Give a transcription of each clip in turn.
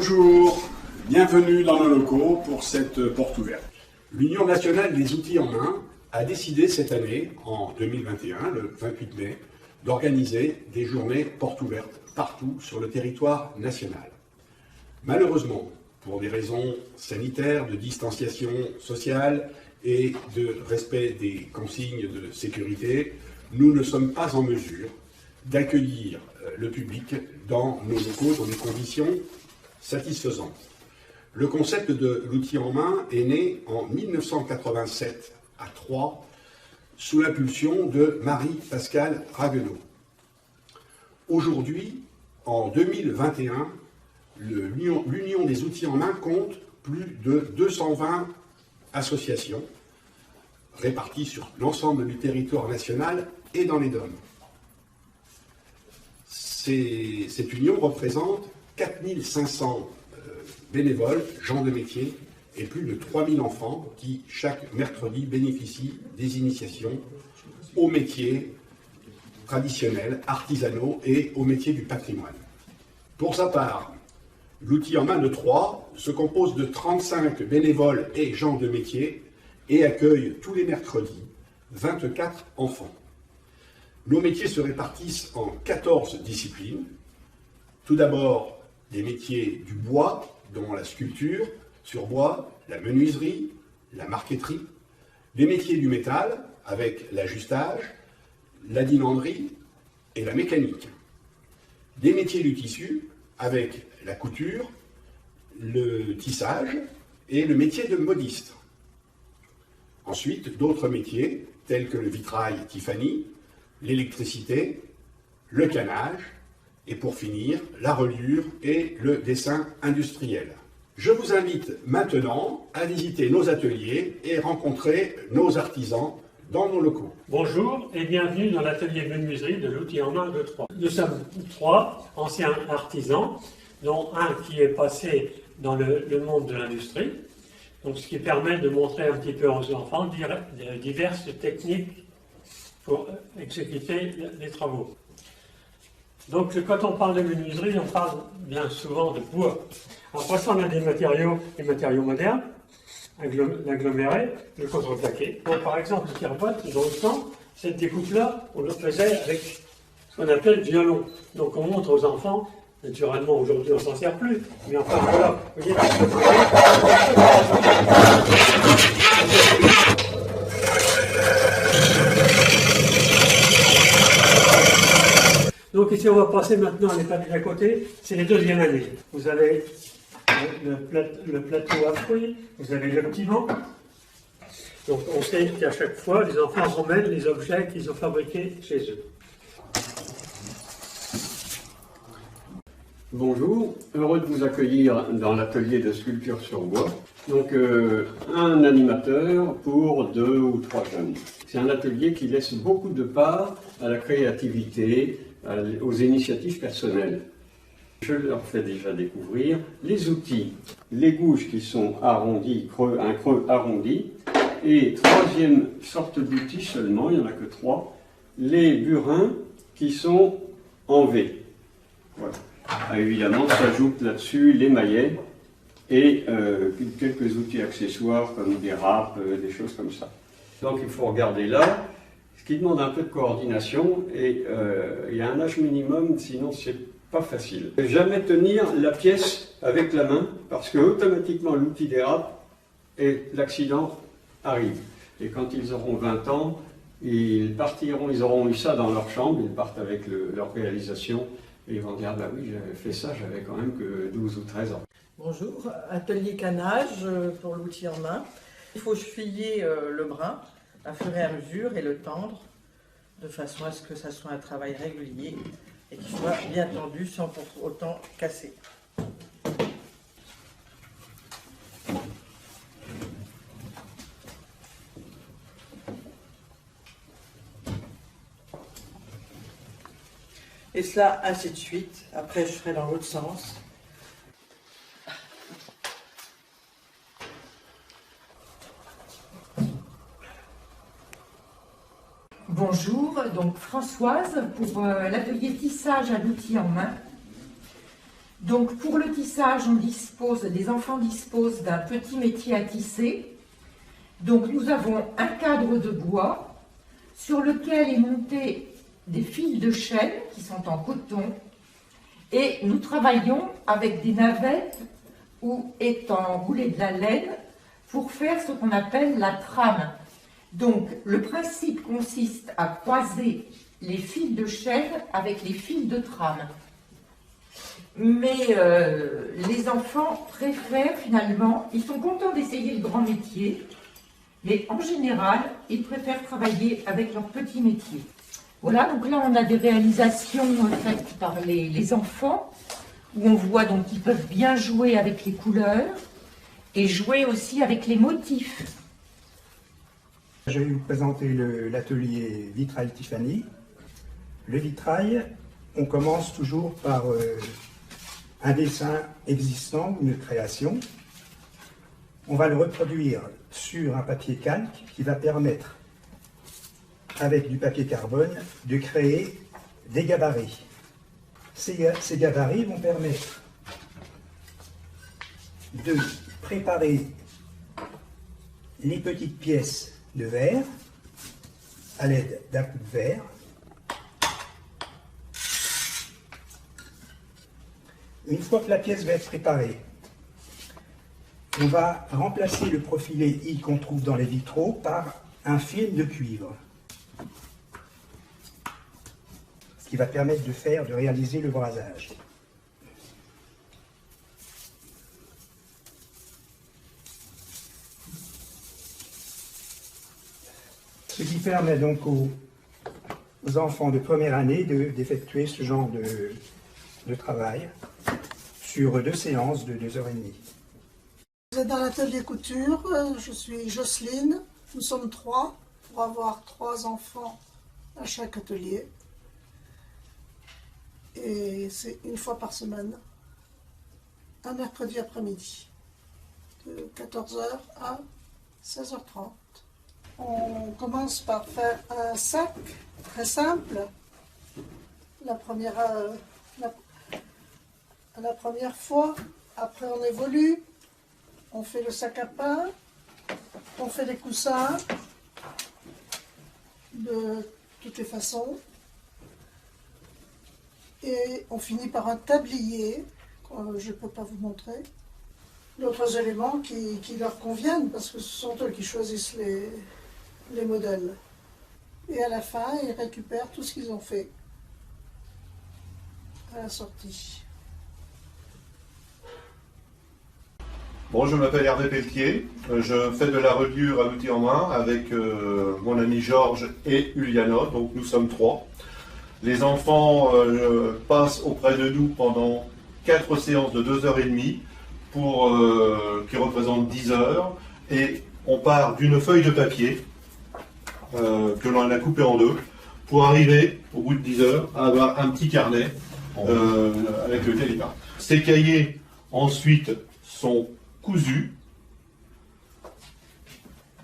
Bonjour, bienvenue dans nos locaux pour cette porte ouverte. L'Union nationale des outils en main a décidé cette année, en 2021, le 28 mai, d'organiser des journées portes ouvertes partout sur le territoire national. Malheureusement, pour des raisons sanitaires, de distanciation sociale et de respect des consignes de sécurité, nous ne sommes pas en mesure d'accueillir le public dans nos locaux dans des conditions satisfaisantes. Le concept de l'outil en main est né en 1987 à Troyes sous l'impulsion de Marie-Pascale Ragueneau. Aujourd'hui, en 2021, l'Union des outils en main compte plus de 220 associations réparties sur l'ensemble du territoire national et dans les DOM. Cette union représente 4500 bénévoles, gens de métier, et plus de 3000 enfants qui, chaque mercredi, bénéficient des initiations aux métiers traditionnels, artisanaux et aux métiers du patrimoine. Pour sa part, l'outil en main de Troyes se compose de 35 bénévoles et gens de métier et accueille tous les mercredis 24 enfants. Nos métiers se répartissent en 14 disciplines. Tout d'abord, les métiers du bois, dont la sculpture sur bois, la menuiserie, la marqueterie, les métiers du métal, avec l'ajustage, la dinanderie et la mécanique. Des métiers du tissu, avec la couture, le tissage et le métier de modiste. Ensuite, d'autres métiers, tels que le vitrail Tiffany, l'électricité, le canage, et pour finir, la reliure et le dessin industriel. Je vous invite maintenant à visiter nos ateliers et rencontrer nos artisans dans nos locaux. Bonjour et bienvenue dans l'atelier menuiserie de l'outil en main de Troyes. Nous sommes 3 anciens artisans, dont un qui est passé dans le monde de l'industrie, donc ce qui permet de montrer un petit peu aux enfants diverses techniques pour exécuter les travaux. Donc quand on parle de menuiserie, on parle bien souvent de bois. Après ça, on a des matériaux modernes, l'aggloméré, le contreplaqué. Donc par exemple, le tire-boîte, dans le temps, cette découpe-là, on le faisait avec ce qu'on appelle le violon. Donc on montre aux enfants, naturellement aujourd'hui on s'en sert plus, mais enfin voilà, vous voyez, donc ici on va passer maintenant à l'étape d'à côté, c'est les deuxièmes années. Vous avez le plateau à fruits, vous avez le petit banc. Donc on sait qu'à chaque fois les enfants ramènent les objets qu'ils ont fabriqués chez eux. Bonjour, heureux de vous accueillir dans l'atelier de sculpture sur bois. Donc un animateur pour 2 ou 3 jeunes. C'est un atelier qui laisse beaucoup de part à la créativité, aux initiatives personnelles. Je leur fais déjà découvrir les outils, les gouges qui sont arrondis, un creux arrondi, et troisième sorte d'outils seulement, il n'y en a que 3, les burins qui sont en V. Voilà. Évidemment, s'ajoutent là-dessus les maillets et quelques outils accessoires comme des râpes, des choses comme ça. Donc il faut regarder là, ce qui demande un peu de coordination et il y a un âge minimum, sinon c'est pas facile. Jamais tenir la pièce avec la main parce que automatiquement l'outil dérape et l'accident arrive. Et quand ils auront 20 ans, ils partiront, ils auront eu ça dans leur chambre, ils partent avec leur réalisation. Et ils vont dire, bah oui, j'avais fait ça, j'avais quand même que 12 ou 13 ans. Bonjour, atelier canage pour l'outil en main. Il faut cheviller le brin à fur et à mesure et le tendre de façon à ce que ça soit un travail régulier et qu'il soit bien tendu sans pour autant casser. Et cela ainsi de suite. Après, je ferai dans l'autre sens. Bonjour, donc Françoise pour l'atelier tissage à l'outil en main. Donc, Donc pour le tissage, les enfants disposent d'un petit métier à tisser. Donc nous avons un cadre de bois sur lequel est monté des fils de chêne qui sont en coton et nous travaillons avec des navettes où est enroulée de la laine pour faire ce qu'on appelle la trame. Donc le principe consiste à croiser les fils de chêne avec les fils de trame. Mais les enfants préfèrent finalement, ils sont contents d'essayer le grand métier, mais en général, ils préfèrent travailler avec leur petit métier. Voilà, donc là on a des réalisations faites par les enfants, où on voit donc qu'ils peuvent bien jouer avec les couleurs et jouer aussi avec les motifs. Je vais vous présenter l'atelier Vitrail Tiffany. Le vitrail, on commence toujours par un dessin existant, une création. On va le reproduire sur un papier calque qui va permettre, avec du papier carbone, de créer des gabarits. Ces gabarits vont permettre de préparer les petites pièces de verre à l'aide d'un coup de verre. Une fois que la pièce va être préparée, on va remplacer le profilé I qu'on trouve dans les vitraux par un film de cuivre, ce qui va permettre de réaliser le brasage. Ce qui permet donc aux enfants de première année d'effectuer ce genre de travail sur 2 séances de 2h30. Vous êtes dans l'atelier couture, je suis Jocelyne, nous sommes 3 pour avoir 3 enfants à chaque atelier. Et c'est une fois par semaine, un mercredi après-midi, de 14h à 16h30. On commence par faire un sac très simple. La première fois, après on évolue, on fait le sac à pain, on fait des coussins de toutes les façons et on finit par un tablier, je ne peux pas vous montrer, d'autres éléments qui leur conviennent parce que ce sont eux qui choisissent les modèles. Et à la fin, ils récupèrent tout ce qu'ils ont fait à la sortie. Bon, je m'appelle Hervé Pelletier, je fais de la reliure à l'outil en main avec mon ami Georges et Uliana, donc nous sommes 3. Les enfants passent auprès de nous pendant 4 séances de 2h30 qui représentent 10 heures, et on part d'une feuille de papier que l'on a coupée en 2 pour arriver, au bout de 10 heures, à avoir un petit carnet avec lequel il part. Ces cahiers, ensuite, sont cousus.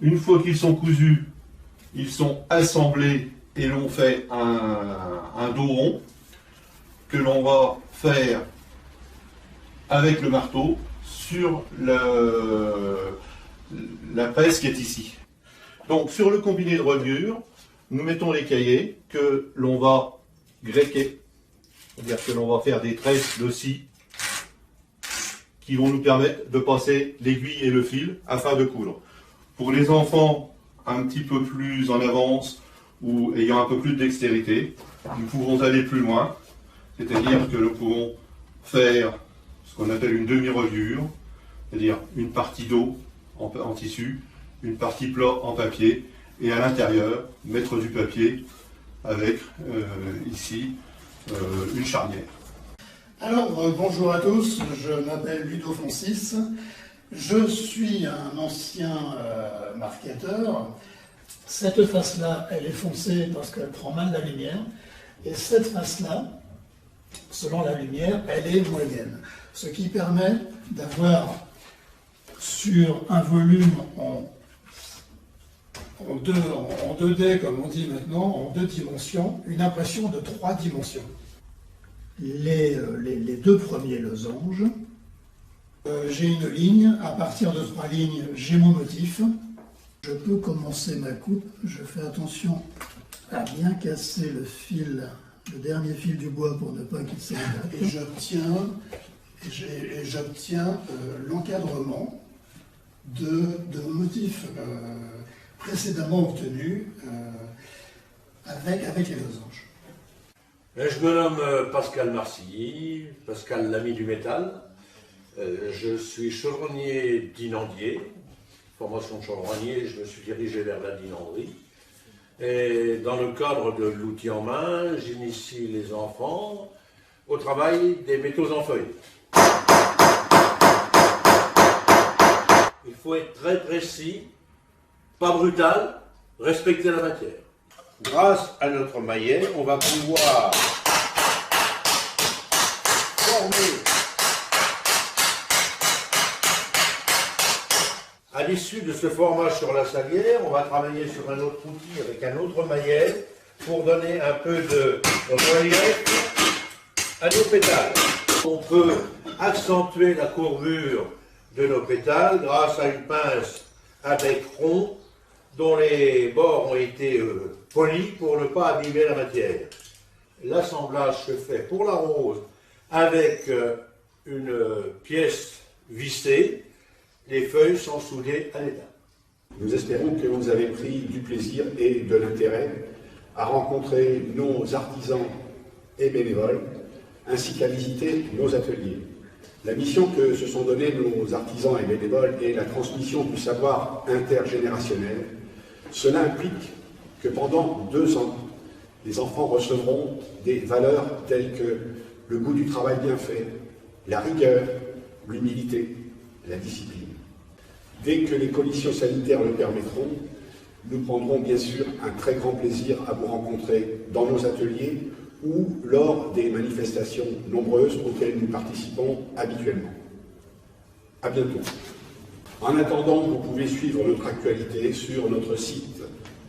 Une fois qu'ils sont cousus, ils sont assemblés et l'on fait un dos rond que l'on va faire avec le marteau sur la presse qui est ici. Donc sur le combiné de reliure, nous mettons les cahiers que l'on va greffer, c'est-à-dire que l'on va faire des tresses de scie qui vont nous permettre de passer l'aiguille et le fil afin de coudre. Pour les enfants un petit peu plus en avance ou ayant un peu plus de dextérité, nous pouvons aller plus loin, c'est-à-dire que nous pouvons faire ce qu'on appelle une demi-reliure, c'est-à-dire une partie dos en tissu, une partie plat en papier, et à l'intérieur mettre du papier avec ici une charnière. Alors, bonjour à tous, je m'appelle Ludo Foncis, je suis un ancien marquetteur. Cette face-là, elle est foncée parce qu'elle prend mal la lumière, et cette face-là, selon la lumière, elle est moyenne. Ce qui permet d'avoir sur un volume en 2D, comme on dit maintenant, en 2 dimensions, une impression de 3 dimensions. les 2 premiers losanges. J'ai une ligne, à partir de 3 lignes, j'ai mon motif. Je peux commencer ma coupe, je fais attention à bien casser le dernier fil du bois pour ne pas qu'il s'éclate. Et j'obtiens l'encadrement de mon motif précédemment obtenu avec les losanges. Je me nomme Pascal Marcilly, Pascal l'ami du métal. Je suis chaudronnier dinandier. Formation de chaudronnier, je me suis dirigé vers la dinanderie. Et dans le cadre de l'outil en main, j'initie les enfants au travail des métaux en feuilles. Il faut être très précis, pas brutal, respecter la matière. Grâce à notre maillet, on va pouvoir former, à l'issue de ce formage sur la salière, on va travailler sur un autre outil avec un autre maillet pour donner un peu de relief à nos pétales. On peut accentuer la courbure de nos pétales grâce à une pince à bec rond dont les bords ont été polis pour ne pas abîmer la matière. L'assemblage se fait pour la rose avec une pièce vissée. Les feuilles sont soudées à l'état. Nous espérons que vous avez pris du plaisir et de l'intérêt à rencontrer nos artisans et bénévoles, ainsi qu'à visiter nos ateliers. La mission que se sont donnés nos artisans et bénévoles est la transmission du savoir intergénérationnel. Cela implique que pendant 2 ans, les enfants recevront des valeurs telles que le goût du travail bien fait, la rigueur, l'humilité, la discipline. Dès que les conditions sanitaires le permettront, nous prendrons bien sûr un très grand plaisir à vous rencontrer dans nos ateliers ou lors des manifestations nombreuses auxquelles nous participons habituellement. À bientôt. En attendant, vous pouvez suivre notre actualité sur notre site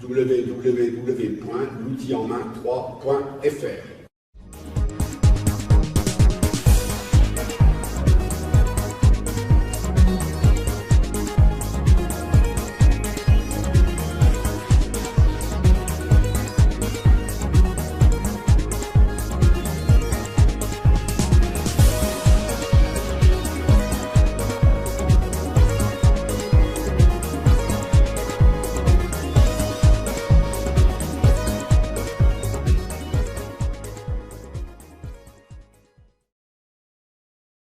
www.loutienmain3.fr.